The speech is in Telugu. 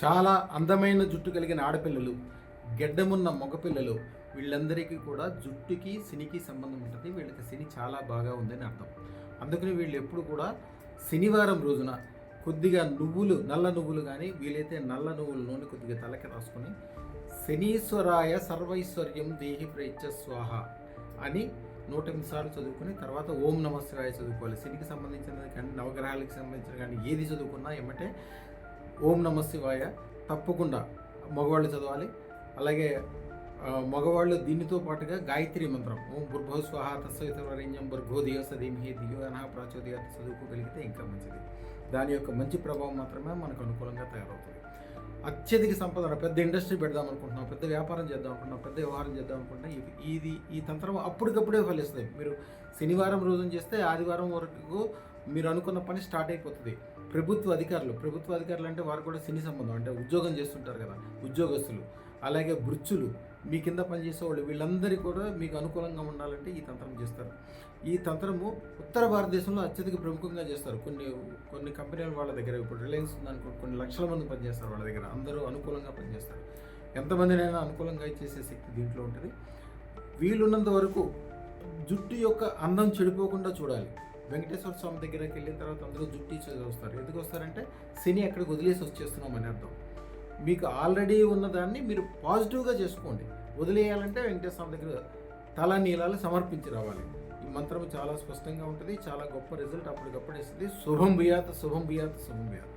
చాలా అందమైన జుట్టు కలిగిన ఆడపిల్లలు, గెడ్డమున్న మగపిల్లలు వీళ్ళందరికీ కూడా జుట్టుకి, శనికి సంబంధం ఉంటుంది. వీళ్ళకి శని చాలా బాగా ఉందని అర్థం. అందుకని వీళ్ళు ఎప్పుడు కూడా శనివారం రోజున కొద్దిగా నువ్వులు, నల్ల నువ్వులు కానీ వీలైతే నల్ల నువ్వుల నూనె కొద్దిగా తలకి రాసుకొని శనీశ్వరాయ సర్వైశ్వర్యం దేహి ప్రేచ్ఛ స్వాహ అని 108 సార్లు చదువుకుని తర్వాత ఓం నమ శివాయ చదువుకోవాలి. శనికి సంబంధించినది కానీ నవగ్రహాలకు సంబంధించిన కానీ ఏది చదువుకున్నా ఏమంటే ఓం నమ శివాయ తప్పకుండా మగవాళ్ళు చదవాలి. అలాగే మగవాళ్ళు దీనితో పాటుగా గాయత్రి మంత్రం ఓం భూర్భువ స్వాహ తస్సవితుర్వరేణ్యం భర్గో దేవస్య ధీమహి ధియో యనః ప్రచోదయాత్ చదువుకోగలిగితే ఇంకా మంచిది. దాని యొక్క మంచి ప్రభావం మాత్రమే మనకు అనుకూలంగా తయారవుతుంది. అత్యధిక సంపద, పెద్ద ఇండస్ట్రీ పెడదాం అనుకుంటున్నాం, పెద్ద వ్యాపారం చేద్దాం అనుకుంటున్నాం, పెద్ద వ్యవహారం చేద్దాం అనుకుంటున్నాం, ఈ తంత్రం అప్పటికప్పుడే ఫలిస్తుంది. మీరు శనివారం రోజున చేస్తే ఆదివారం వరకు మీరు అనుకున్న పని స్టార్ట్ అయిపోతుంది. ప్రభుత్వ అధికారులు అంటే వారు కూడా శని సంబంధం, అంటే ఉద్యోగం చేస్తుంటారు కదా, ఉద్యోగస్తులు, అలాగే వృత్తులు, మీ కింద పనిచేసేవాళ్ళు, వీళ్ళందరికీ కూడా మీకు అనుకూలంగా ఉండాలంటే ఈ తంత్రం చేస్తారు. ఈ తంత్రము ఉత్తర భారతదేశంలో అత్యధిక ప్రముఖంగా చేస్తారు. కొన్ని కంపెనీలు వాళ్ళ దగ్గర, ఇప్పుడు రిలయన్స్ ఉందనుకో, కొన్ని లక్షల మంది పనిచేస్తారు వాళ్ళ దగ్గర, అందరూ అనుకూలంగా పనిచేస్తారు. ఎంతమందినైనా అనుకూలంగా చేసే శక్తి దీంట్లో ఉంటుంది. వీలున్నంత వరకు జుట్టు యొక్క అందం చెడిపోకుండా చూడాలి. వెంకటేశ్వర స్వామి దగ్గరికి వెళ్ళిన తర్వాత అందరూ జుట్టు వస్తారు. ఎందుకు వస్తారంటే శని అక్కడికి వదిలేసి వచ్చేస్తున్నాం అని అర్థం. మీకు ఆల్రెడీ ఉన్నదాన్ని మీరు పాజిటివ్గా చేసుకోండి. వదిలేయాలంటే వెంకటేశ్వర స్వామి దగ్గర తల నీలాలు సమర్పించి రావాలి. ఈ మంత్రం చాలా స్పష్టంగా ఉంటుంది, చాలా గొప్ప రిజల్ట్ అప్పటికప్పుడు ఇస్తుంది. శుభం భూయాత్, శుభం భూయాత్, శుభం భూయాత్.